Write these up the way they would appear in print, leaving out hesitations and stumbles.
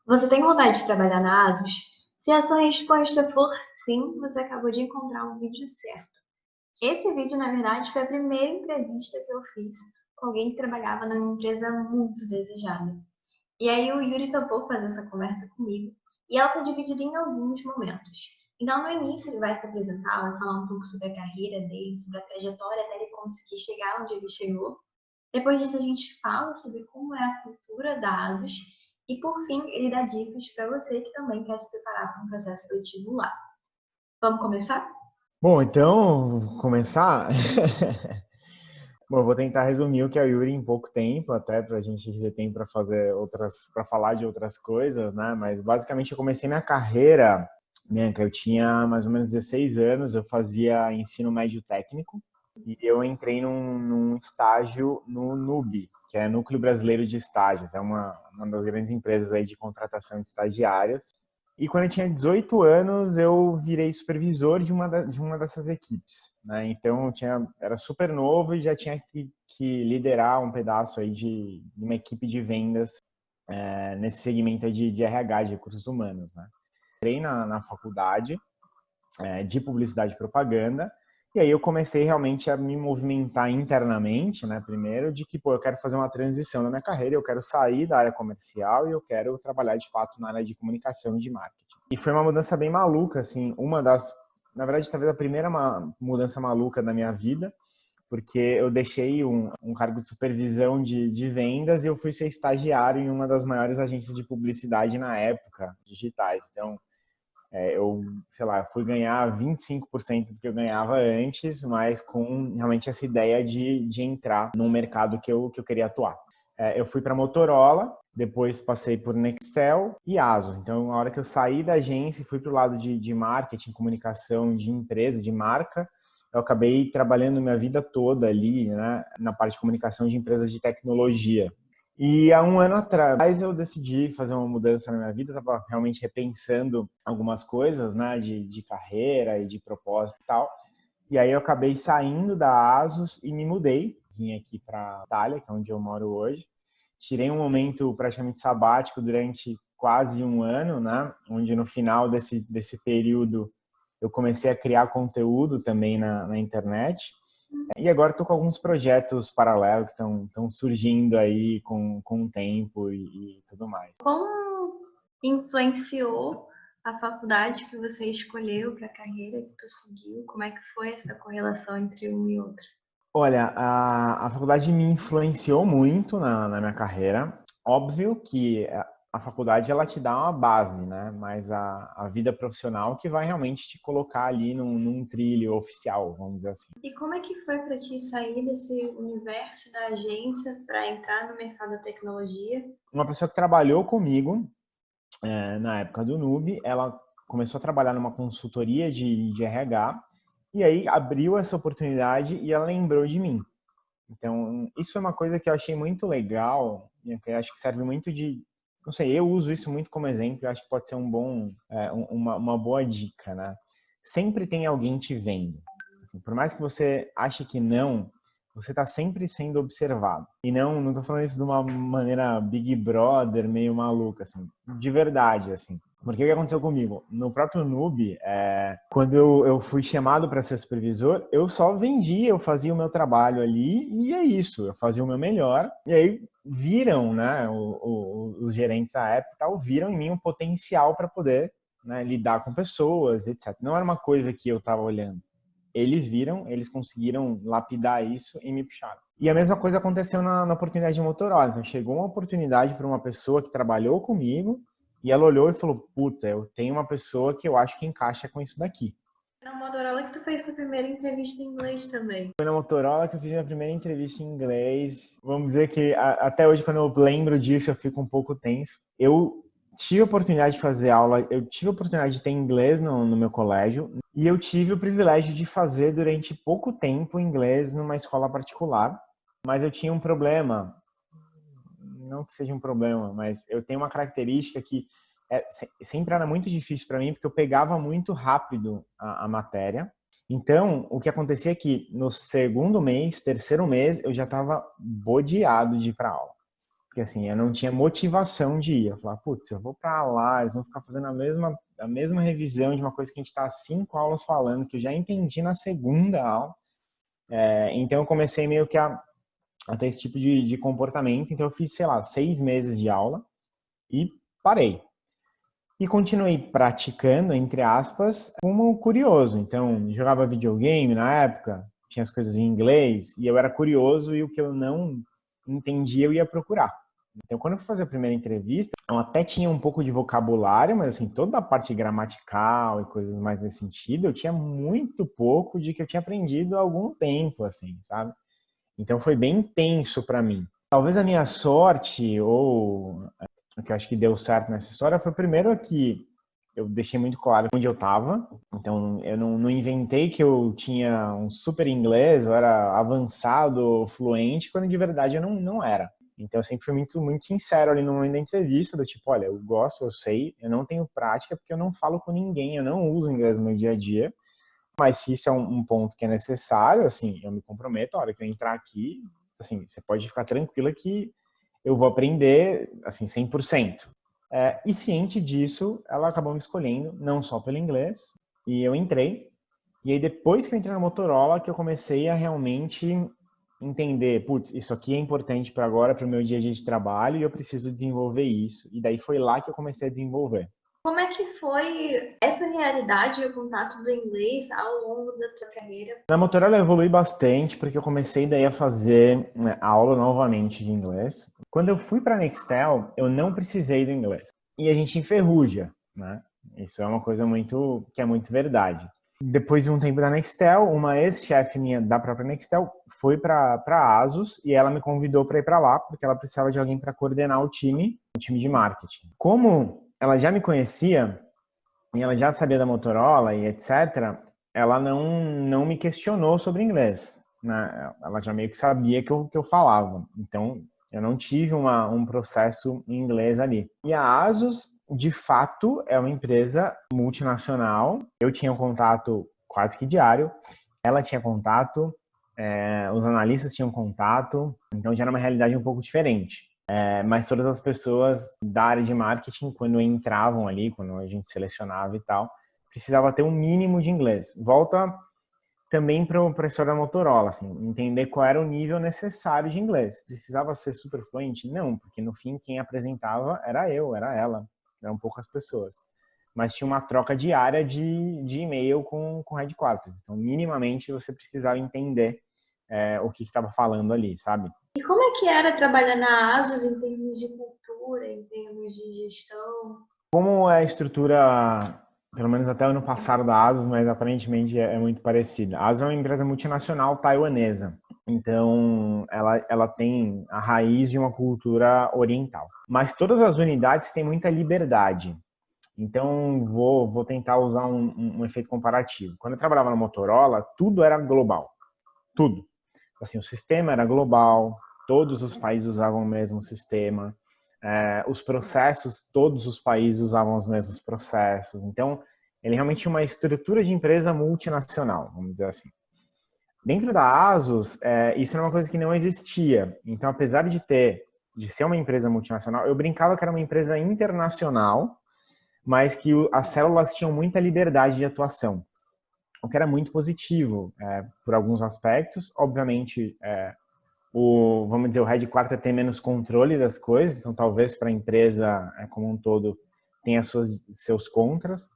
Você tem vontade de trabalhar na ASUS? Se a sua resposta for sim, você acabou de encontrar o vídeo certo. Esse vídeo, na verdade, foi a primeira entrevista que eu fiz com alguém que trabalhava numa empresa muito desejada. E aí o Yuri topou fazer essa conversa comigo e ela está dividida em alguns momentos. Então, no início, ele vai se apresentar, vai falar um pouco sobre a carreira dele, sobre a trajetória até ele conseguir chegar onde ele chegou. Depois disso, a gente fala sobre como é a cultura da ASUS e, por fim, ele dá dicas para você que também quer se preparar para um processo seletivo lá. Vamos começar? Bom, então, vou começar. Bom, eu vou tentar resumir o que é o Yuri em pouco tempo, até para a gente ter tempo para fazer outras, para falar de outras coisas, né? Mas basicamente eu comecei minha carreira, Bianca, eu tinha mais ou menos 16 anos, eu fazia ensino médio técnico e eu entrei num estágio no NUB, que é Núcleo Brasileiro de Estágios, é uma das grandes empresas aí de contratação de estagiários. E quando eu tinha 18 anos, eu virei supervisor de uma dessas equipes, né? Então, era super novo e já tinha que liderar um pedaço aí de uma equipe de vendas nesse segmento aí de RH, de recursos humanos, né? Entrei na faculdade de publicidade e propaganda. E aí eu comecei realmente a me movimentar internamente, né, primeiro, de que, pô, eu quero fazer uma transição na minha carreira, eu quero sair da área comercial e eu quero trabalhar de fato na área de comunicação e de marketing. E foi uma mudança bem maluca, assim, na verdade, talvez a primeira mudança maluca da minha vida, porque eu deixei um cargo de supervisão de vendas e eu fui ser estagiário em uma das maiores agências de publicidade na época, digitais. Então, eu, sei lá, fui ganhar 25% do que eu ganhava antes, mas com realmente essa ideia de entrar num mercado que eu queria atuar. Eu fui para Motorola, depois passei por Nextel e Asus. Então, na hora que eu saí da agência e fui para o lado de marketing, comunicação de empresa, de marca, eu acabei trabalhando minha vida toda ali, né, na parte de comunicação de empresas de tecnologia. E há um ano atrás eu decidi fazer uma mudança na minha vida, estava realmente repensando algumas coisas, né, de carreira e de propósito e tal. E aí eu acabei saindo da Asus e me mudei, vim aqui para Itália, que é onde eu moro hoje. Tirei um momento praticamente sabático durante quase um ano, né, onde no final desse período eu comecei a criar conteúdo também na internet. E agora estou com alguns projetos paralelos que estão surgindo aí com o tempo e tudo mais. Como influenciou a faculdade que você escolheu para a carreira que tu seguiu? Como é que foi essa correlação entre um e outro? Olha, a faculdade me influenciou muito na minha carreira. Óbvio que a faculdade ela te dá uma base, né? Mas a vida profissional que vai realmente te colocar ali num trilho oficial, vamos dizer assim. E como é que foi para ti sair desse universo da agência para entrar no mercado da tecnologia? Uma pessoa que trabalhou comigo na época do NUB, ela começou a trabalhar numa consultoria de RH e aí abriu essa oportunidade e ela lembrou de mim. Então, isso é uma coisa que eu achei muito legal, e que eu acho que serve muito não sei, eu uso isso muito como exemplo, eu acho que pode ser uma boa dica, né? Sempre tem alguém te vendo. Assim, por mais que você ache que não, você está sempre sendo observado. E não estou falando isso de uma maneira Big Brother, meio maluca, assim, de verdade, assim. Porque o que aconteceu comigo? No próprio Nube, quando eu fui chamado para ser supervisor, eu só vendia, eu fazia o meu trabalho ali e é isso, eu fazia o meu melhor. E aí viram, né, os gerentes da época e tal, viram em mim um potencial para poder, né, lidar com pessoas, etc. Não era uma coisa que eu estava olhando. Eles viram, eles conseguiram lapidar isso e me puxaram. E a mesma coisa aconteceu na oportunidade de Motorola. Então, chegou uma oportunidade para uma pessoa que trabalhou comigo e ela olhou e falou: Puta, eu tenho uma pessoa que eu acho que encaixa com isso daqui. Na Motorola que tu fez a primeira entrevista em inglês também. Foi na Motorola que eu fiz minha primeira entrevista em inglês. Vamos dizer que até hoje, quando eu lembro disso, eu fico um pouco tenso. Eu tive a oportunidade de fazer aula, eu tive a oportunidade de ter inglês no meu colégio e eu tive o privilégio de fazer durante pouco tempo inglês numa escola particular. Mas eu tinha um problema, não que seja um problema, mas eu tenho uma característica que sempre era muito difícil para mim, porque eu pegava muito rápido a matéria. Então, o que acontecia é que no segundo mês, terceiro mês, eu já estava bodeado de ir para aula. Porque assim, eu não tinha motivação de ir. Eu falava, putz, eu vou pra lá, eles vão ficar fazendo a mesma revisão de uma coisa que a gente tá há 5 aulas falando, que eu já entendi na segunda aula. Então eu comecei meio que a ter esse tipo de comportamento. Então eu fiz, sei lá, 6 meses de aula e parei. E continuei praticando, entre aspas, como curioso. Então, jogava videogame na época, tinha as coisas em inglês, e eu era curioso e o que eu não entendia eu ia procurar. Então, quando eu fui fazer a primeira entrevista, eu até tinha um pouco de vocabulário, mas assim, toda a parte gramatical e coisas mais nesse sentido, eu tinha muito pouco de que eu tinha aprendido há algum tempo, assim, sabe? Então, foi bem intenso para mim. Talvez a minha sorte, ou o que eu acho que deu certo nessa história, foi primeiro que eu deixei muito claro onde eu estava. Então, eu não inventei que eu tinha um super inglês, eu era avançado, fluente, quando de verdade eu não era. Então, eu sempre fui muito, muito sincero ali no momento da entrevista, do tipo, olha, eu gosto, eu sei, eu não tenho prática porque eu não falo com ninguém, eu não uso inglês no meu dia a dia, mas se isso é um ponto que é necessário, assim, eu me comprometo, a hora que eu entrar aqui, assim, você pode ficar tranquila que eu vou aprender, assim, 100%. E ciente disso, ela acabou me escolhendo, não só pelo inglês, e eu entrei. E aí, depois que eu entrei na Motorola, que eu comecei a realmente entender, putz, isso aqui é importante para agora, para o meu dia a dia de trabalho, e eu preciso desenvolver isso. E daí foi lá que eu comecei a desenvolver. Como é que foi essa realidade e o contato do inglês ao longo da tua carreira? Na Motorola eu evolui bastante, porque eu comecei daí a fazer aula novamente de inglês. Quando eu fui para a Nextel, eu não precisei do inglês. E a gente enferruja, né? Isso é uma coisa que é muito verdade. Depois de um tempo da Nextel, uma ex-chefe minha da própria Nextel foi para a Asus e ela me convidou para ir para lá, porque ela precisava de alguém para coordenar o time de marketing. Como ela já me conhecia e ela já sabia da Motorola e etc., ela não me questionou sobre inglês, né? Ela já meio que sabia que eu falava. Então, eu não tive um processo em inglês ali. E a Asus, de fato, é uma empresa multinacional. Eu tinha um contato quase que diário. Ela tinha contato, os analistas tinham contato. Então, já era uma realidade um pouco diferente. Mas todas as pessoas da área de marketing, quando entravam ali, quando a gente selecionava e tal, precisava ter um mínimo de inglês. Volta também para a história da Motorola, assim, entender qual era o nível necessário de inglês. Precisava ser super fluente? Não, porque no fim quem apresentava era eu, era ela, eram poucas pessoas. Mas tinha uma troca diária de e-mail com o headquarters. Então, minimamente, você precisava entender o que estava falando ali, sabe? E como é que era trabalhar na ASUS em termos de cultura, em termos de gestão? Como é a estrutura, pelo menos até o ano passado da ASUS, mas aparentemente é muito parecida. A ASUS é uma empresa multinacional taiwanesa, então ela tem a raiz de uma cultura oriental. Mas todas as unidades têm muita liberdade. Então vou tentar usar um efeito comparativo. Quando eu trabalhava na Motorola, tudo era global, tudo. Assim, o sistema era global, todos os países usavam o mesmo sistema. Os processos, todos os países usavam os mesmos processos. Então, ele realmente tinha uma estrutura de empresa multinacional, vamos dizer assim. Dentro da Asus, isso era uma coisa que não existia. Então, apesar de ser uma empresa multinacional, eu brincava que era uma empresa internacional, mas que as células tinham muita liberdade de atuação, o que era muito positivo por alguns aspectos. Obviamente, vamos dizer, o headquarter tem menos controle das coisas, então talvez para a empresa como um todo tenha seus contras,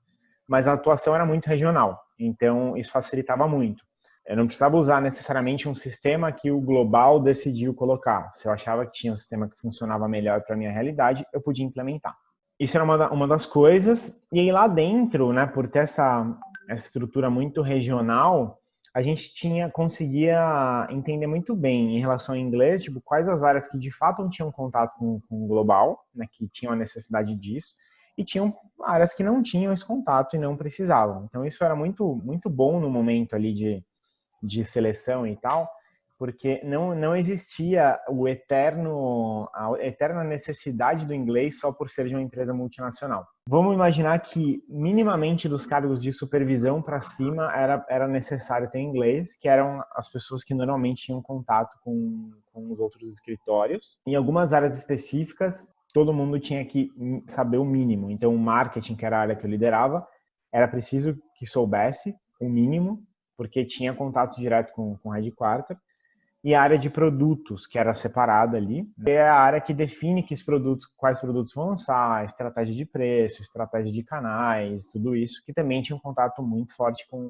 mas a atuação era muito regional, então isso facilitava muito. Eu não precisava usar necessariamente um sistema que o global decidiu colocar. Se eu achava que tinha um sistema que funcionava melhor para a minha realidade, eu podia implementar. Isso era uma das coisas, e aí lá dentro, né, por ter essa estrutura muito regional, a gente conseguia entender muito bem em relação ao inglês, tipo, quais as áreas que de fato não tinham contato com o global, né, que tinham a necessidade disso, e tinham áreas que não tinham esse contato e não precisavam. Então isso era muito, muito bom no momento ali de seleção e tal, porque não existia a eterna necessidade do inglês só por ser de uma empresa multinacional. Vamos imaginar que minimamente dos cargos de supervisão para cima era necessário ter inglês, que eram as pessoas que normalmente tinham contato com os outros escritórios. Em algumas áreas específicas, todo mundo tinha que saber o mínimo. Então, o marketing, que era a área que eu liderava, era preciso que soubesse o mínimo, porque tinha contato direto com o headquarter. E a área de produtos, que era separada ali, é a área que define quais produtos vão lançar, estratégia de preço, estratégia de canais, tudo isso, que também tinha um contato muito forte com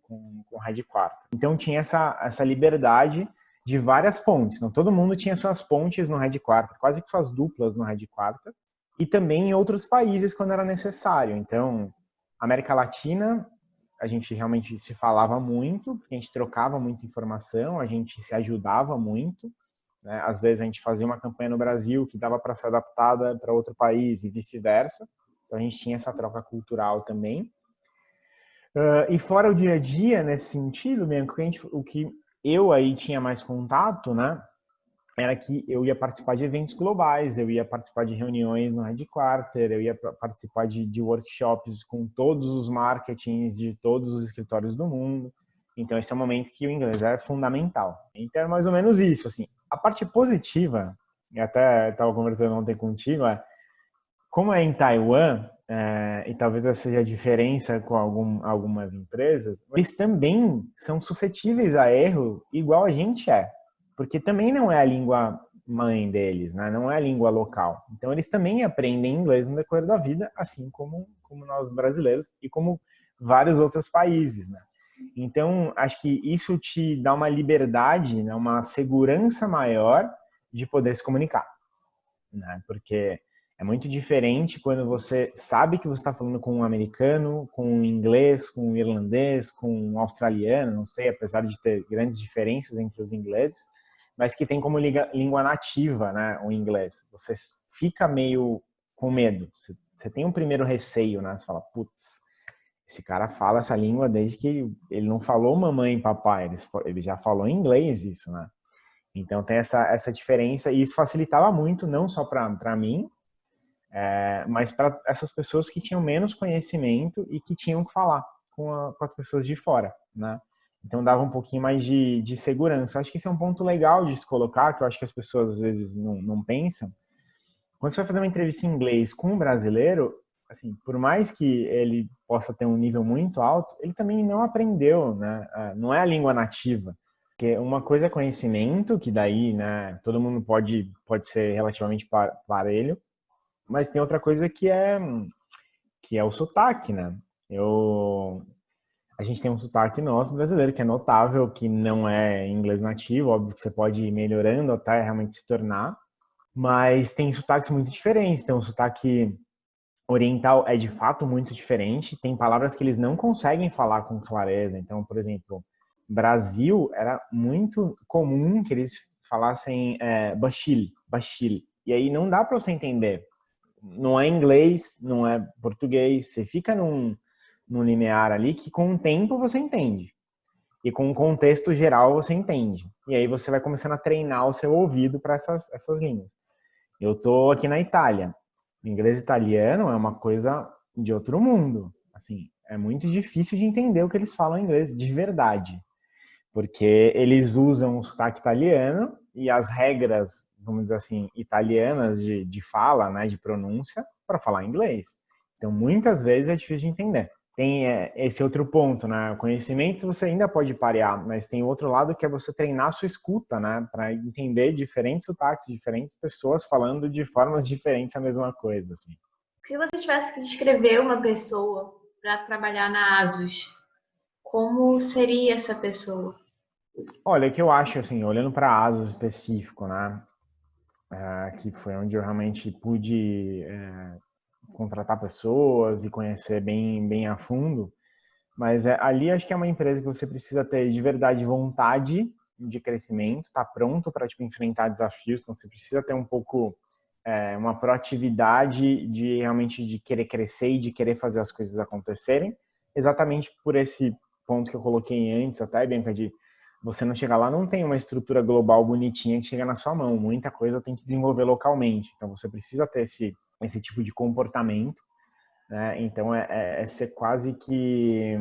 o headquarter. Então tinha essa liberdade de várias pontes. Então todo mundo tinha suas pontes no headquarter, quase que suas duplas no headquarter, e também em outros países quando era necessário. Então, América Latina, a gente realmente se falava muito, a gente trocava muita informação, a gente se ajudava muito, né? Às vezes a gente fazia uma campanha no Brasil que dava para ser adaptada para outro país e vice-versa. Então a gente tinha essa troca cultural também. E fora o dia a dia, nesse sentido, Bianca, o que eu aí tinha mais contato, né? Era que eu ia participar de eventos globais, eu ia participar de reuniões no headquarter, eu ia participar de workshops com todos os marketings de todos os escritórios do mundo. Então, esse é um momento que o inglês é fundamental. Então, é mais ou menos isso, assim. A parte positiva, e até estava conversando ontem contigo, como é em Taiwan, e talvez essa seja a diferença com algumas empresas, eles também são suscetíveis a erro igual a gente é. Porque também não é a língua mãe deles, né? Não é a língua local. Então, eles também aprendem inglês no decorrer da vida, assim como nós brasileiros e como vários outros países, né? Então, acho que isso te dá uma liberdade, né? Uma segurança maior de poder se comunicar, né? Porque é muito diferente quando você sabe que você está falando com um americano, com um inglês, com um irlandês, com um australiano, não sei, apesar de ter grandes diferenças entre os ingleses, mas que tem como língua nativa, né, o inglês. Você fica meio com medo, você tem um primeiro receio, né? Você fala, putz, esse cara fala essa língua desde que ele não falou mamãe e papai, ele já falou em inglês isso, né? Então tem essa diferença e isso facilitava muito, não só para mim, mas para essas pessoas que tinham menos conhecimento e que tinham que falar com as pessoas de fora, né? Então dava um pouquinho mais de segurança. Acho que esse é um ponto legal de se colocar, que eu acho que as pessoas às vezes não pensam. Quando você vai fazer uma entrevista em inglês com um brasileiro, assim, por mais que ele possa ter um nível muito alto, ele também não aprendeu, né? Não é a língua nativa. Porque uma coisa é conhecimento, que daí, né, todo mundo pode ser relativamente parelho, mas tem outra coisa que é o sotaque, né? A gente tem um sotaque nosso brasileiro que é notável, que não é inglês nativo, óbvio que você pode ir melhorando até realmente se tornar, mas tem sotaques muito diferentes. Tem um sotaque oriental é de fato muito diferente, tem palavras que eles não conseguem falar com clareza. Então, por exemplo, Brasil era muito comum que eles falassem bachil, e aí não dá para você entender. Não é inglês, não é português, você fica num linear ali que com o tempo você entende. E com o contexto geral você entende. E aí você vai começando a treinar o seu ouvido para essas línguas. Eu tô aqui na Itália. O inglês italiano é uma coisa de outro mundo. Assim, é muito difícil de entender o que eles falam em inglês de verdade. Porque eles usam o sotaque italiano e as regras, vamos dizer assim, italianas de fala, né, de pronúncia, para falar inglês. Então, muitas vezes é difícil de entender. Tem esse outro ponto, né? O conhecimento você ainda pode parear, mas tem outro lado que é você treinar a sua escuta, né? Para entender diferentes sotaques, diferentes pessoas falando de formas diferentes a mesma coisa, assim. Se você tivesse que descrever uma pessoa para trabalhar na ASUS, como seria essa pessoa? Olha, o que eu acho, assim, olhando para a ASUS específico, né? Que foi onde eu realmente pude contratar pessoas e conhecer bem a fundo. Mas ali acho que é uma empresa que você precisa ter de verdade vontade de crescimento, tá pronto para tipo enfrentar desafios, então você precisa ter um pouco uma proatividade de realmente de querer crescer e de querer fazer as coisas acontecerem, exatamente por esse ponto que eu coloquei antes até, Bianca, você não chega lá, não tem uma estrutura global bonitinha que chega na sua mão. Muita coisa tem que desenvolver localmente. Então, você precisa ter esse tipo de comportamento, né? Então, é ser quase que...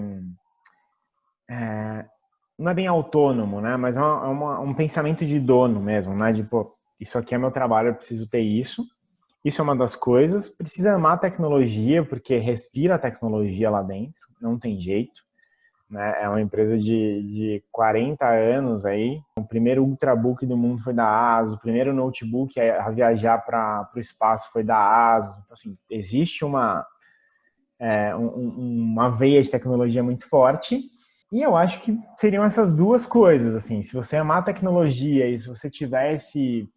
não é bem autônomo, né? Mas um pensamento de dono mesmo, né? De, pô, isso aqui é meu trabalho, eu preciso ter isso. Isso é uma das coisas. Precisa amar a tecnologia, porque respira a tecnologia lá dentro, não tem jeito, né? É uma empresa de 40 anos aí. O primeiro ultrabook do mundo foi da ASUS, o primeiro notebook a viajar para o espaço foi da ASUS. Então, assim, existe uma veia de tecnologia muito forte. E eu acho que seriam essas duas coisas, assim, se você amar a tecnologia e se você tiver esse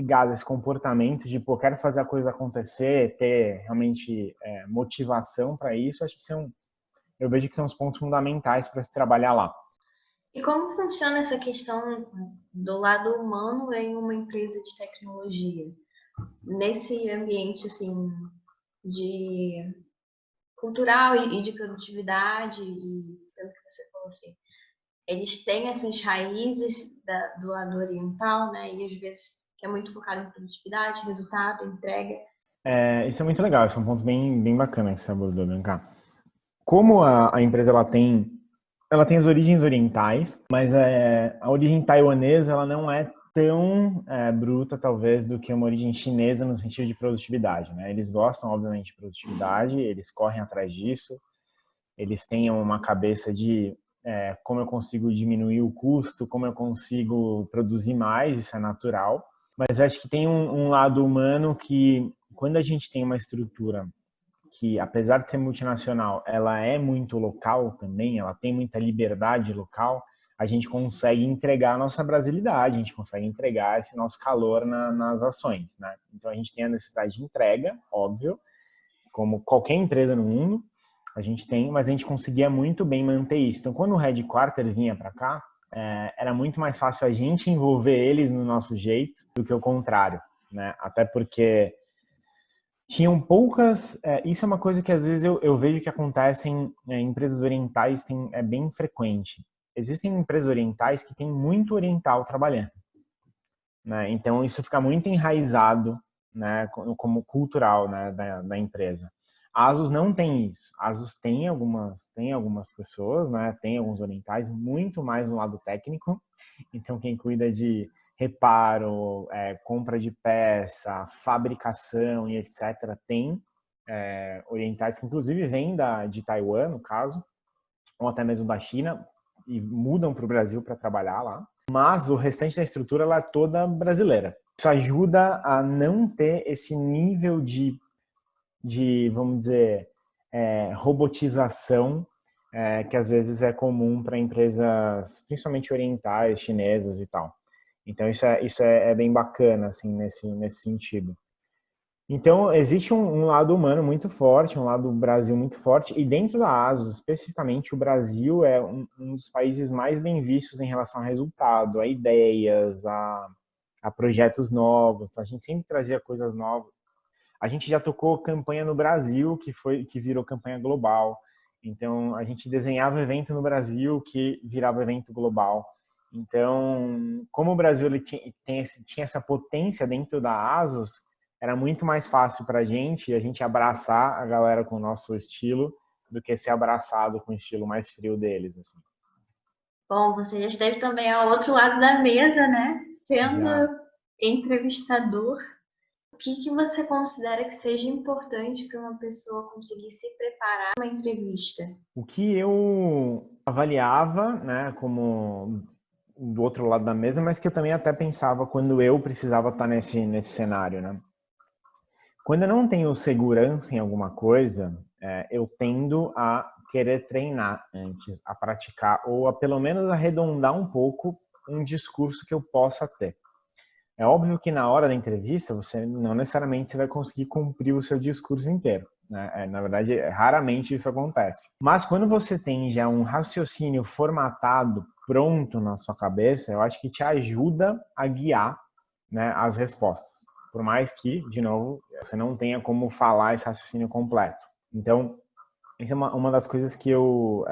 gás, esse comportamento de, pô, quero fazer a coisa acontecer, ter realmente motivação para isso, acho que eu vejo que são os pontos fundamentais para se trabalhar lá. E como funciona essa questão do lado humano em uma empresa de tecnologia? Nesse ambiente, assim, de cultural e de produtividade, e pelo que você falou, assim, eles têm essas raízes do lado oriental, né? E às vezes que é muito focado em produtividade, resultado, entrega. Isso é muito legal, isso é um ponto bem, bem bacana que você abordou, Bianca. Como a empresa ela tem as origens orientais, mas a origem taiwanesa ela não é tão bruta, talvez, do que uma origem chinesa no sentido de produtividade, né? Eles gostam, obviamente, de produtividade, eles correm atrás disso, eles têm uma cabeça de como eu consigo diminuir o custo, como eu consigo produzir mais, isso é natural. Mas acho que tem um lado humano que, quando a gente tem uma estrutura que, apesar de ser multinacional, ela é muito local também, ela tem muita liberdade local, a gente consegue entregar a nossa brasilidade, a gente consegue entregar esse nosso calor nas ações, né? Então a gente tem a necessidade de entrega, óbvio, como qualquer empresa no mundo, a gente tem, mas a gente conseguia muito bem manter isso. Então quando o headquarter vinha para cá, era muito mais fácil a gente envolver eles no nosso jeito do que o contrário, né? Até porque tinham poucas. Isso é uma coisa que às vezes eu vejo que acontece em empresas orientais, é bem frequente. Existem empresas orientais que têm muito oriental trabalhando, né? Então isso fica muito enraizado, né, como cultural, né, da empresa. A ASUS não tem isso. A ASUS tem algumas pessoas, né, tem alguns orientais, muito mais no lado técnico. Então quem cuida de reparo, compra de peça, fabricação e etc. tem orientais que inclusive vêm de Taiwan, no caso, ou até mesmo da China, e mudam para o Brasil para trabalhar lá. Mas o restante da estrutura ela é toda brasileira. Isso ajuda a não ter esse nível de vamos dizer, robotização que às vezes é comum para empresas, principalmente orientais, chinesas e tal. Então isso é bem bacana assim nesse sentido. Então existe um lado humano muito forte, um lado Brasil muito forte, e dentro da ASUS especificamente o Brasil é um dos países mais bem vistos em relação a resultado, a ideias, a projetos novos. Então a gente sempre trazia coisas novas. A gente já tocou campanha no Brasil que virou campanha global. Então a gente desenhava evento no Brasil que virava evento global. Então, como o Brasil ele tinha essa potência dentro da ASUS, era muito mais fácil para a gente abraçar a galera com o nosso estilo do que ser abraçado com o estilo mais frio deles, assim. Bom, você já esteve também ao outro lado da mesa, né? Sendo Já. entrevistador. O que você considera que seja importante para uma pessoa conseguir se preparar para uma entrevista? O que eu avaliava, né, como do outro lado da mesa, mas que eu também até pensava quando eu precisava estar nesse cenário, né? Quando eu não tenho segurança em alguma coisa, eu tendo a querer treinar antes, a praticar ou a pelo menos arredondar um pouco um discurso que eu possa ter. É óbvio que na hora da entrevista você não necessariamente você vai conseguir cumprir o seu discurso inteiro, né? Na verdade, raramente isso acontece. Mas quando você tem já um raciocínio formatado, pronto na sua cabeça, eu acho que te ajuda a guiar, né, as respostas. Por mais que, de novo, você não tenha como falar esse raciocínio completo. Então, isso é uma das coisas que eu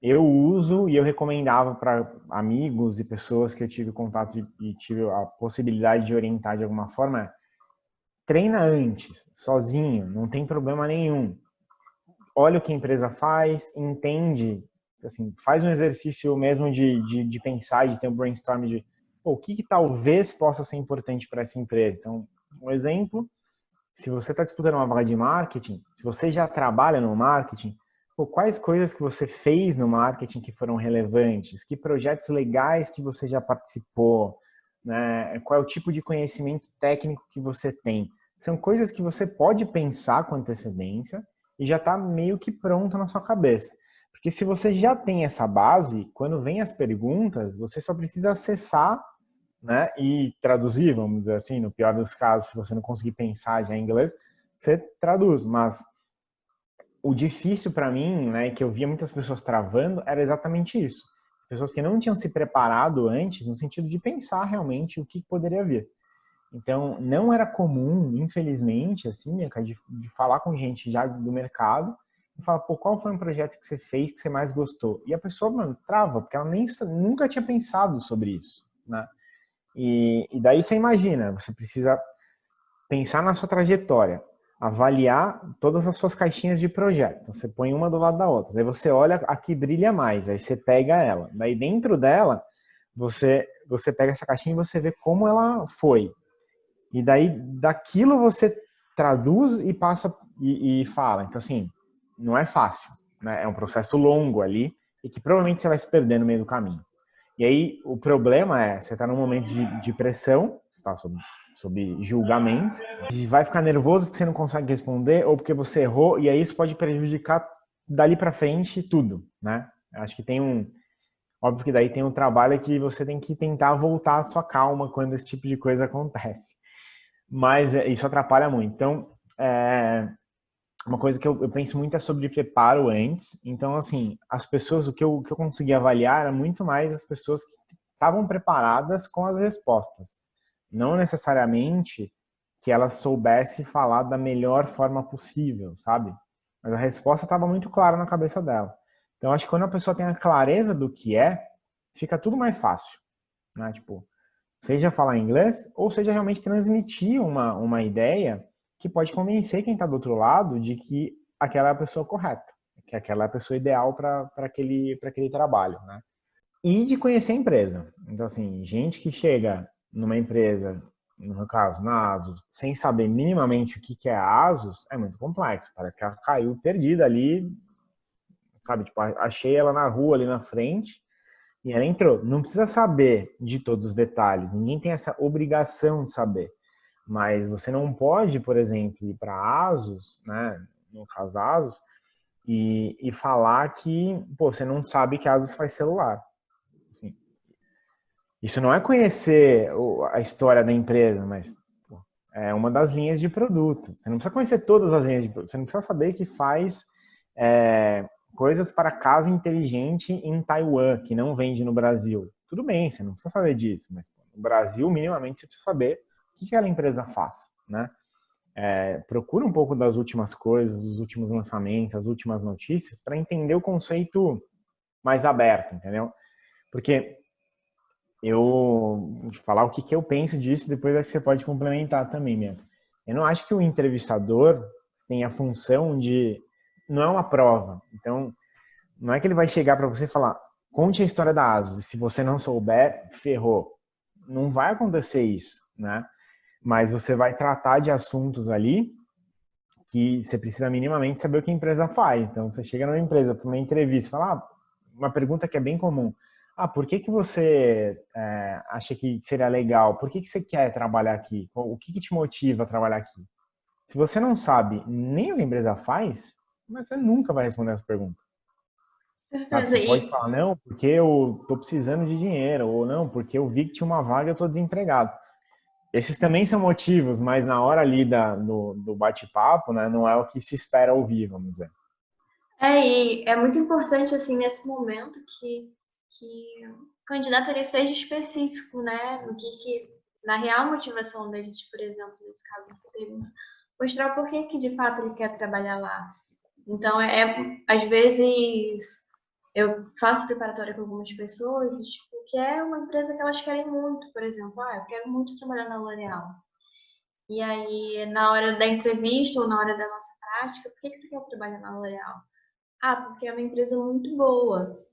eu uso e eu recomendava para amigos e pessoas que eu tive contato e tive a possibilidade de orientar de alguma forma, treina antes, sozinho, não tem problema nenhum. Olha o que a empresa faz, entende, assim, faz um exercício mesmo de pensar, de ter um brainstorm de pô, o que talvez possa ser importante para essa empresa. Então, um exemplo, se você está disputando uma vaga de marketing, se você já trabalha no marketing, pô, quais coisas que você fez no marketing que foram relevantes? Que projetos legais que você já participou? Né? Qual é o tipo de conhecimento técnico que você tem? São coisas que você pode pensar com antecedência e já está meio que pronto na sua cabeça. Porque se você já tem essa base, quando vem as perguntas, você só precisa acessar, né, e traduzir, vamos dizer assim, no pior dos casos, se você não conseguir pensar já em inglês, você traduz, mas o difícil para mim, né, que eu via muitas pessoas travando, era exatamente isso. Pessoas que não tinham se preparado antes, no sentido de pensar realmente o que poderia vir. Então, não era comum, infelizmente, assim, de falar com gente já do mercado e falar, pô, qual foi um projeto que você fez que você mais gostou? E a pessoa, mano, trava, porque ela nem, nunca tinha pensado sobre isso, né? E daí você imagina, você precisa pensar na sua trajetória, avaliar todas as suas caixinhas de projeto. Então, você põe uma do lado da outra. Daí você olha a que brilha mais, aí você pega ela. Daí dentro dela, você pega essa caixinha e você vê como ela foi. E daí daquilo você traduz e passa e fala. Então, assim, não é fácil, né? É um processo longo ali e que provavelmente você vai se perder no meio do caminho. E aí o problema é, você está num momento de pressão, você está sob julgamento, e vai ficar nervoso porque você não consegue responder ou porque você errou, e aí isso pode prejudicar dali para frente tudo, né? Acho que tem óbvio que daí tem um trabalho que você tem que tentar voltar à sua calma quando esse tipo de coisa acontece. Mas isso atrapalha muito. Então, uma coisa que eu penso muito é sobre preparo antes. Então, assim, as pessoas, o que eu consegui avaliar era muito mais as pessoas que estavam preparadas com as respostas. Não necessariamente que ela soubesse falar da melhor forma possível, sabe? Mas a resposta estava muito clara na cabeça dela. Então, acho que quando a pessoa tem a clareza do que é, fica tudo mais fácil, né? Tipo, seja falar inglês ou seja realmente transmitir uma ideia que pode convencer quem está do outro lado de que aquela é a pessoa correta, que aquela é a pessoa ideal para aquele trabalho, né? E de conhecer a empresa. Então, assim, gente que chega numa empresa, no meu caso, na ASUS, sem saber minimamente o que é a ASUS, é muito complexo. Parece que ela caiu perdida ali, sabe? Tipo, achei ela na rua ali na frente, e ela entrou. Não precisa saber de todos os detalhes, ninguém tem essa obrigação de saber. Mas você não pode, por exemplo, ir para a ASUS, né, no caso da ASUS, e falar que pô, você não sabe que a ASUS faz celular. Assim, isso não é conhecer a história da empresa, mas pô, é uma das linhas de produto. Você não precisa conhecer todas as linhas de produto, você não precisa saber que faz coisas para casa inteligente em Taiwan, que não vende no Brasil. Tudo bem, você não precisa saber disso, mas pô, no Brasil, minimamente, você precisa saber o que aquela empresa faz, né? Procura um pouco das últimas coisas, dos últimos lançamentos, as últimas notícias, para entender o conceito mais aberto, entendeu? Porque eu falar o que eu penso disso, depois acho que você pode complementar também, mesmo. Eu não acho que o entrevistador tem a função de não é uma prova. Então, não é que ele vai chegar para você e falar, conte a história da ASUS, se você não souber, ferrou. Não vai acontecer isso, né? Mas você vai tratar de assuntos ali que você precisa minimamente saber o que a empresa faz. Então, você chega numa empresa para uma entrevista e fala, uma pergunta que é bem comum. Por que que você acha que seria legal? Por que que você quer trabalhar aqui? O que que te motiva a trabalhar aqui? Se você não sabe nem o que a empresa faz, mas você nunca vai responder essa pergunta. Sabe? Certeza. Você pode E falar, não, porque eu tô precisando de dinheiro, ou não, porque eu vi que tinha uma vaga e eu tô desempregado. Esses também são motivos, mas na hora ali do bate-papo, né, não é o que se espera ouvir, vamos dizer. e é muito importante, assim, nesse momento que o candidato ele seja específico, né? No na real motivação da gente, por exemplo, nesse caso, você pergunta, mostrar o porquê que de fato ele quer trabalhar lá. Então, às vezes, Eu faço preparatória com algumas pessoas, e, tipo, que é uma empresa que elas querem muito, por exemplo, eu quero muito trabalhar na L'Oréal. E aí, na hora da entrevista ou na hora da nossa prática, por que você quer trabalhar na L'Oréal? Porque é uma empresa muito boa.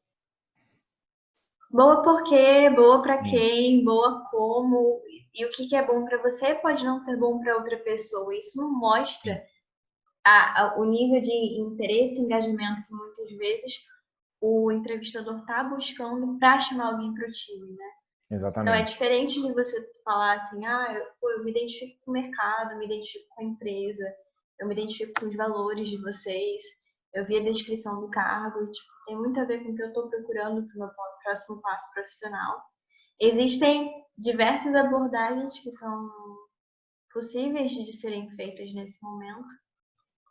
Boa por quê? Boa para Sim, quem? Boa como? E o que é bom para você pode não ser bom para outra pessoa. Isso não mostra sim, o nível de interesse e engajamento que muitas vezes o entrevistador está buscando para chamar alguém para o time, né? Então é exatamente. diferente de você falar assim, eu me identifico com o mercado, me identifico com a empresa, eu me identifico com os valores de vocês, eu vi a descrição do cargo, e, tipo, tem muito a ver com o que eu estou procurando para o meu próximo passo profissional. Existem diversas abordagens que são possíveis de serem feitas nesse momento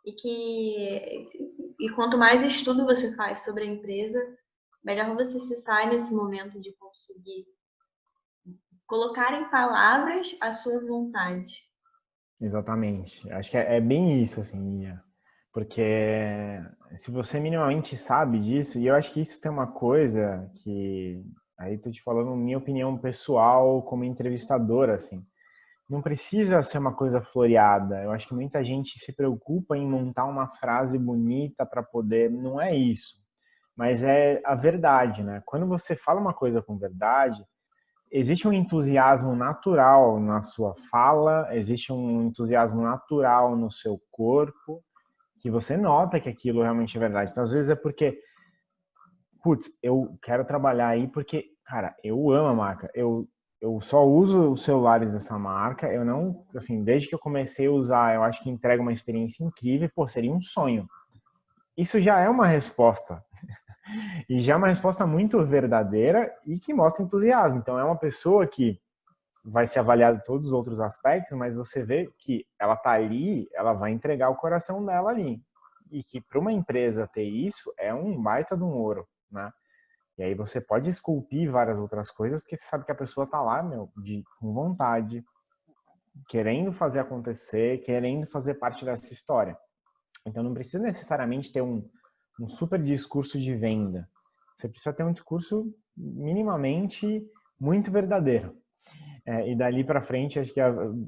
e quanto mais estudo você faz sobre a empresa, melhor você se sai nesse momento de conseguir colocar em palavras a sua vontade. Exatamente. Acho que é bem isso, assim, Ia. Porque se você minimamente sabe disso, e eu acho que isso tem uma coisa que, aí tô te falando minha opinião pessoal como entrevistador, assim, não precisa ser uma coisa floreada. Eu acho que muita gente se preocupa em montar uma frase bonita para poder, não é isso, mas é a verdade, né? Quando você fala uma coisa com verdade, existe um entusiasmo natural na sua fala, existe um entusiasmo natural no seu corpo, que você nota que aquilo realmente é verdade. Então, às vezes é porque, putz, eu quero trabalhar aí porque, cara, eu amo a marca. Eu só uso os celulares dessa marca. Eu não, assim, desde que eu comecei a usar, eu acho que entrega uma experiência incrível. Pô, seria um sonho. Isso já é uma resposta. E já é uma resposta muito verdadeira e que mostra entusiasmo. Então, é uma pessoa que vai ser avaliado todos os outros aspectos, mas você vê que ela tá ali, ela vai entregar o coração dela ali. E que para uma empresa ter isso é um baita de um ouro, né? E aí você pode esculpir várias outras coisas, porque você sabe que a pessoa tá lá, meu, com vontade, querendo fazer acontecer, querendo fazer parte dessa história. Então não precisa necessariamente ter um super discurso de venda. Você precisa ter um discurso minimamente muito verdadeiro. E dali para frente, acho que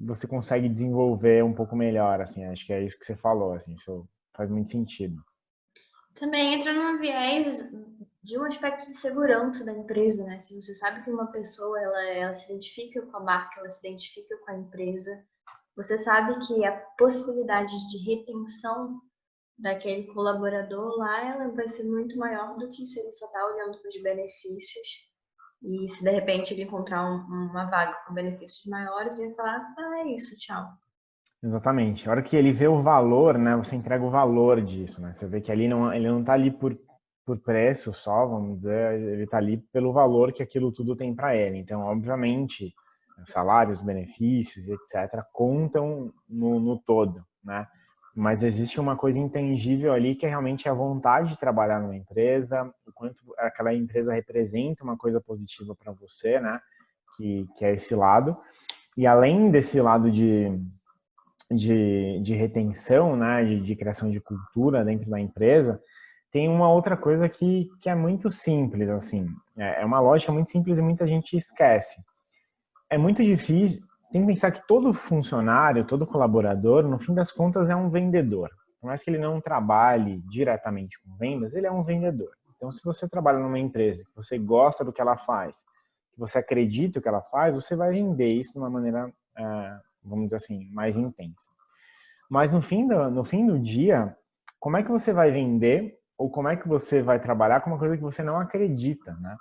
você consegue desenvolver um pouco melhor, assim, acho que é isso que você falou, assim, isso faz muito sentido. Também entra num viés de um aspecto de segurança da empresa, né? Se você sabe que uma pessoa ela se identifica com a marca, ela se identifica com a empresa, você sabe que a possibilidade de retenção daquele colaborador lá, ela vai ser muito maior do que se ele só está olhando para os benefícios. E se de repente ele encontrar uma vaga com benefícios maiores, ele vai falar, é isso, tchau. Exatamente. A hora que ele vê o valor, né, você entrega o valor disso, né? Você vê que ali não, ele não está ali por preço só, vamos dizer, ele está ali pelo valor que aquilo tudo tem para ele. Então, obviamente, salários, benefícios, etc., contam no todo, né? Mas existe uma coisa intangível ali que é realmente a vontade de trabalhar numa empresa, o quanto aquela empresa representa uma coisa positiva para você, né? Que é esse lado. E além desse lado de retenção, né, de criação de cultura dentro da empresa, tem uma outra coisa que é muito simples, assim, é uma lógica muito simples e muita gente esquece. É muito difícil, tem que pensar que todo funcionário, todo colaborador, no fim das contas, é um vendedor. Por mais que ele não trabalhe diretamente com vendas, ele é um vendedor. Então, se você trabalha numa empresa, que você gosta do que ela faz, que você acredita no que ela faz, você vai vender isso de uma maneira, vamos dizer assim, mais intensa. Mas no fim do dia, como é que você vai vender ou como é que você vai trabalhar com uma coisa que você não acredita, né?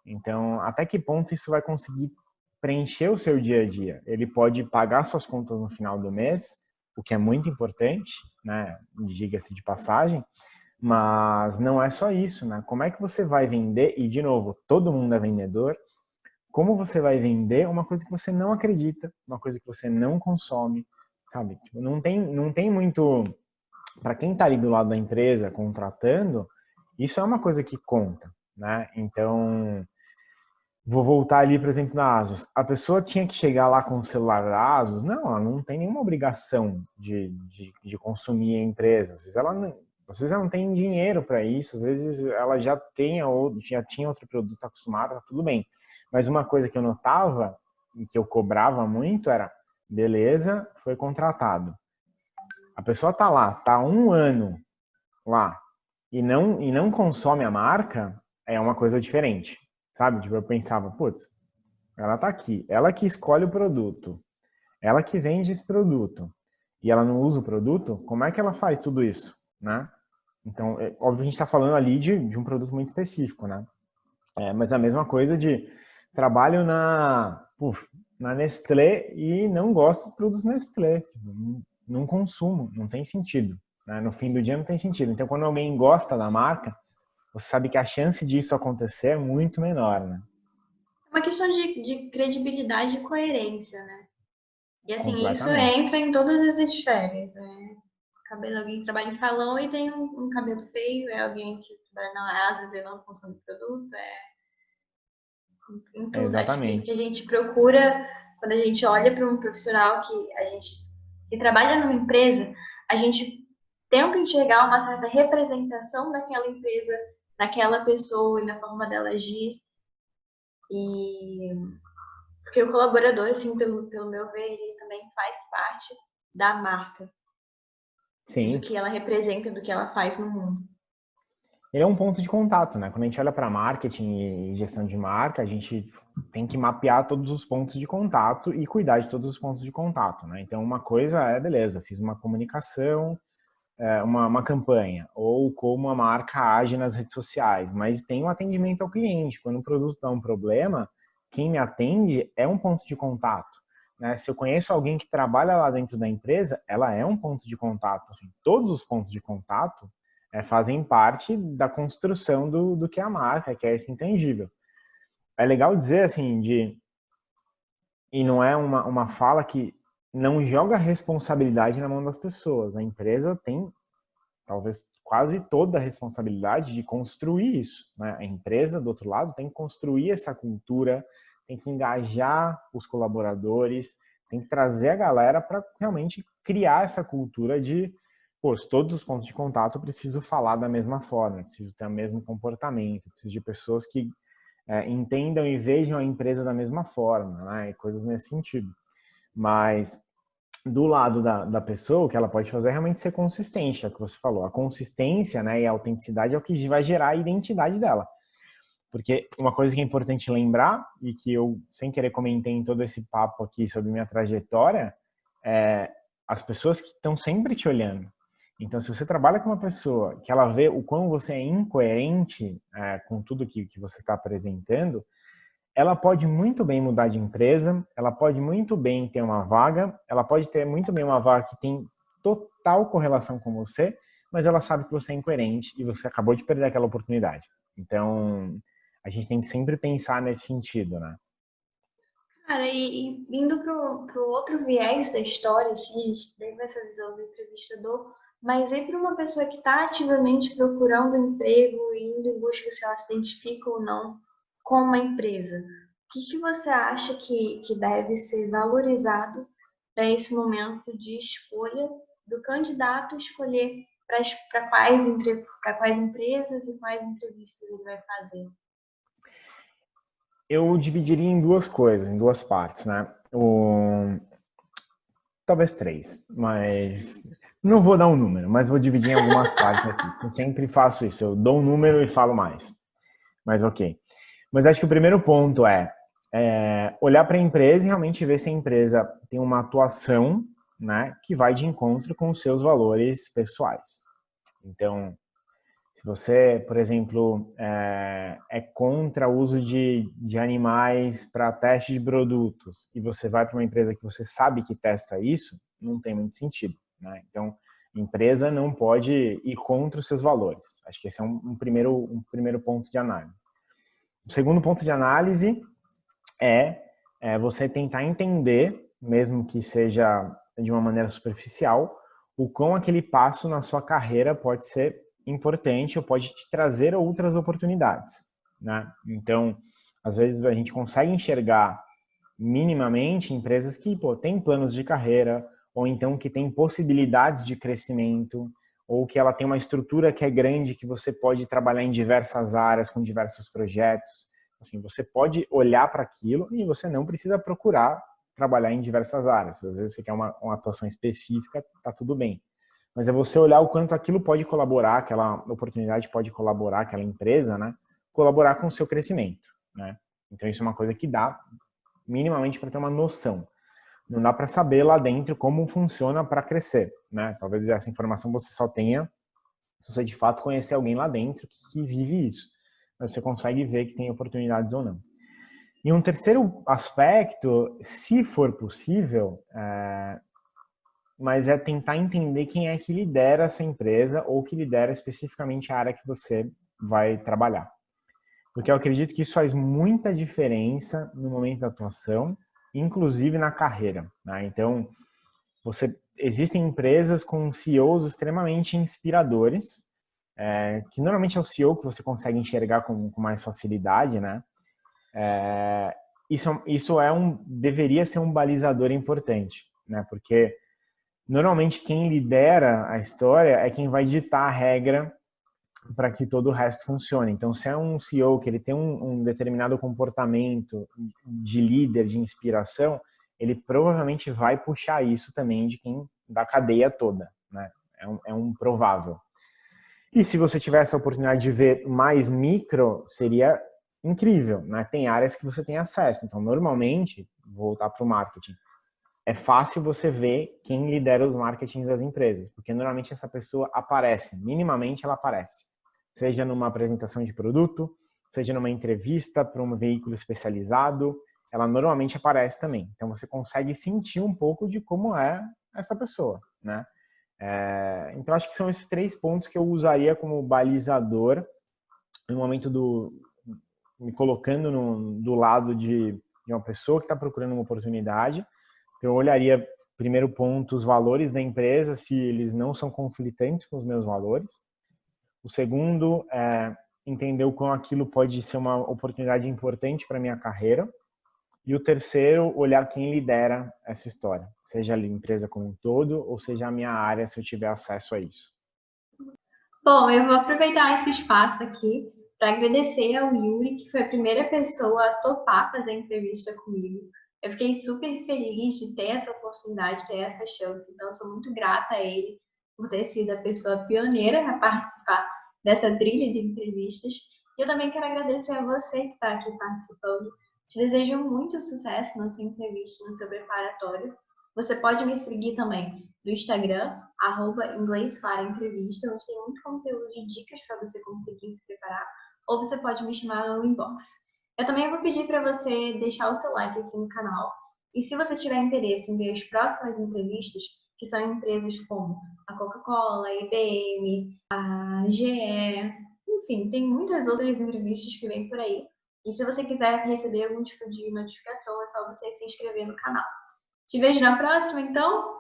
Então, até que ponto isso vai conseguir preencher o seu dia a dia? Ele pode pagar suas contas no final do mês, o que é muito importante, né? Diga-se de passagem, mas não é só isso, né? Como é que você vai vender? E, de novo, todo mundo é vendedor. Como você vai vender uma coisa que você não acredita, uma coisa que você não consome, sabe? Tipo, não tem muito. Para quem está ali do lado da empresa contratando, isso é uma coisa que conta, né? Então, vou voltar ali, por exemplo, na Asus. A pessoa tinha que chegar lá com o celular da Asus? Não, ela não tem nenhuma obrigação de consumir a empresa. Às vezes ela não, Às vezes ela não tem dinheiro para isso, às vezes ela já tinha outro produto, tá acostumada, tá tudo bem. Mas uma coisa que eu notava e que eu cobrava muito era, beleza, foi contratado. A pessoa tá lá, tá há 1 ano lá e não consome a marca, é uma coisa diferente, sabe? Tipo, eu pensava, putz, ela tá aqui, ela que escolhe o produto, ela que vende esse produto e ela não usa o produto, como é que ela faz tudo isso, né? Então, óbvio que a gente está falando ali de um produto muito específico, né? Mas a mesma coisa de trabalho na Nestlé e não gosto de produtos Nestlé. Tipo, não consumo, não tem sentido. Né? No fim do dia não tem sentido. Então, quando alguém gosta da marca, você sabe que a chance disso acontecer é muito menor, né? É uma questão de credibilidade e coerência, né? E assim, isso Completamente. entra em todas as esferas, né? Alguém que trabalha em salão e tem um cabelo feio, é alguém que trabalha na Asus e não consome produto, em tudo. Acho que a Exatamente. gente procura, quando a gente olha para um profissional que trabalha numa empresa, a gente tenta enxergar uma certa representação daquela empresa, daquela pessoa e na forma dela agir. E porque o colaborador, assim, pelo meu ver, ele também faz parte da marca e do Sim. que ela representa, do que ela faz no mundo. Ele é um ponto de contato, né? Quando a gente olha para marketing e gestão de marca, a gente tem que mapear todos os pontos de contato e cuidar de todos os pontos de contato, né? Então, uma coisa é, beleza, fiz uma comunicação, uma campanha, ou como a marca age nas redes sociais, mas tem um atendimento ao cliente. Quando o produto dá um problema, quem me atende é um ponto de contato. Né? Se eu conheço alguém que trabalha lá dentro da empresa, ela é um ponto de contato. Assim, todos os pontos de contato fazem parte da construção do que é a marca, que é esse intangível. É legal dizer assim, e não é uma fala que não joga a responsabilidade na mão das pessoas. A empresa tem talvez quase toda a responsabilidade de construir isso. Né? A empresa, do outro lado, tem que construir essa cultura, tem que engajar os colaboradores, tem que trazer a galera para realmente criar essa cultura de, pô, todos os pontos de contato eu preciso falar da mesma forma, preciso ter o mesmo comportamento, preciso de pessoas que entendam e vejam a empresa da mesma forma, né? E coisas nesse sentido. Mas do lado da pessoa, o que ela pode fazer é realmente ser consistente, é o que você falou. A consistência, né, e a autenticidade é o que vai gerar a identidade dela. Porque uma coisa que é importante lembrar, e que eu, sem querer, comentei em todo esse papo aqui sobre minha trajetória, é as pessoas que estão sempre te olhando. Então, se você trabalha com uma pessoa que ela vê o quão você é incoerente com tudo que você está apresentando, ela pode muito bem mudar de empresa, ela pode muito bem ter uma vaga, ela pode ter muito bem uma vaga que tem total correlação com você, mas ela sabe que você é incoerente e você acabou de perder aquela oportunidade. Então, a gente tem que sempre pensar nesse sentido, né? Cara, e indo pro outro viés da história, assim, a gente teve essa visão do entrevistador, mas e para uma pessoa que está ativamente procurando um emprego e indo em busca se ela se identifica ou não com uma empresa, o que você acha que deve ser valorizado para esse momento de escolha do candidato escolher para quais empresas e quais entrevistas ele vai fazer? Eu dividiria em duas coisas, em duas partes, né? Talvez três, mas não vou dar um número, mas vou dividir em algumas partes aqui. Eu sempre faço isso, eu dou um número e falo mais. Mas ok. Mas acho que o primeiro ponto olhar para a empresa e realmente ver se a empresa tem uma atuação, né, que vai de encontro com os seus valores pessoais. Então, se você, por exemplo, é contra o uso de animais para teste de produtos e você vai para uma empresa que você sabe que testa isso, não tem muito sentido. Né? Então, a empresa não pode ir contra os seus valores. Acho que esse é um primeiro ponto de análise. O segundo ponto de análise é você tentar entender, mesmo que seja de uma maneira superficial, o quão aquele passo na sua carreira pode ser importante ou pode te trazer outras oportunidades, né? Então, às vezes a gente consegue enxergar minimamente empresas que têm planos de carreira ou então que têm possibilidades de crescimento ou que ela tem uma estrutura que é grande, que você pode trabalhar em diversas áreas, com diversos projetos. Assim, você pode olhar para aquilo e você não precisa procurar trabalhar em diversas áreas. Às vezes você quer uma atuação específica, tá tudo bem. Mas é você olhar o quanto aquilo pode colaborar, aquela oportunidade pode colaborar, aquela empresa, né? Colaborar com o seu crescimento, né? Então isso é uma coisa que dá minimamente para ter uma noção. Não dá para saber lá dentro como funciona para crescer, né? Talvez essa informação você só tenha se você de fato conhecer alguém lá dentro que vive isso. Mas você consegue ver que tem oportunidades ou não. E um terceiro aspecto, se for possível, mas é tentar entender quem é que lidera essa empresa ou que lidera especificamente a área que você vai trabalhar. Porque eu acredito que isso faz muita diferença no momento da atuação, inclusive na carreira, né? Então, existem empresas com CEOs extremamente inspiradores, que normalmente é o CEO que você consegue enxergar com mais facilidade, né? Isso deveria ser um balizador importante, né? Porque normalmente quem lidera a história é quem vai ditar a regra para que todo o resto funcione. Então, se é um CEO que ele tem um determinado comportamento de líder, de inspiração, ele provavelmente vai puxar isso também da cadeia toda, né? É um provável. E se você tiver essa oportunidade de ver mais micro, seria incrível, né? Tem áreas que você tem acesso. Então, normalmente, voltar para o marketing, é fácil você ver quem lidera os marketings das empresas, porque normalmente essa pessoa aparece, minimamente ela aparece. Seja numa apresentação de produto, seja numa entrevista para um veículo especializado, ela normalmente aparece também. Então você consegue sentir um pouco de como é essa pessoa, né? Então acho que são esses 3 pontos que eu usaria como balizador no momento me colocando do lado de uma pessoa que está procurando uma oportunidade. Então, eu olharia, primeiro ponto, os valores da empresa, se eles não são conflitantes com os meus valores. O segundo é entender o quão aquilo pode ser uma oportunidade importante para a minha carreira. E o terceiro, olhar quem lidera essa história, seja a empresa como um todo ou seja a minha área, se eu tiver acesso a isso. Bom, eu vou aproveitar esse espaço aqui para agradecer ao Yuri, que foi a primeira pessoa a topar fazer a entrevista comigo. Eu fiquei super feliz de ter essa oportunidade, de ter essa chance. Então, eu sou muito grata a ele por ter sido a pessoa pioneira a participar dessa trilha de entrevistas. E eu também quero agradecer a você que está aqui participando. Te desejo muito sucesso na sua entrevista, no seu preparatório. Você pode me seguir também no Instagram, @inglêsfaraentrevista, onde tem muito conteúdo de dicas para você conseguir se preparar, ou você pode me chamar no inbox. Eu também vou pedir para você deixar o seu like aqui no canal, e se você tiver interesse em ver as próximas entrevistas, que são empresas como a Coca-Cola, a IBM, a GE, enfim, tem muitas outras entrevistas que vêm por aí. E se você quiser receber algum tipo de notificação, é só você se inscrever no canal. Te vejo na próxima, então!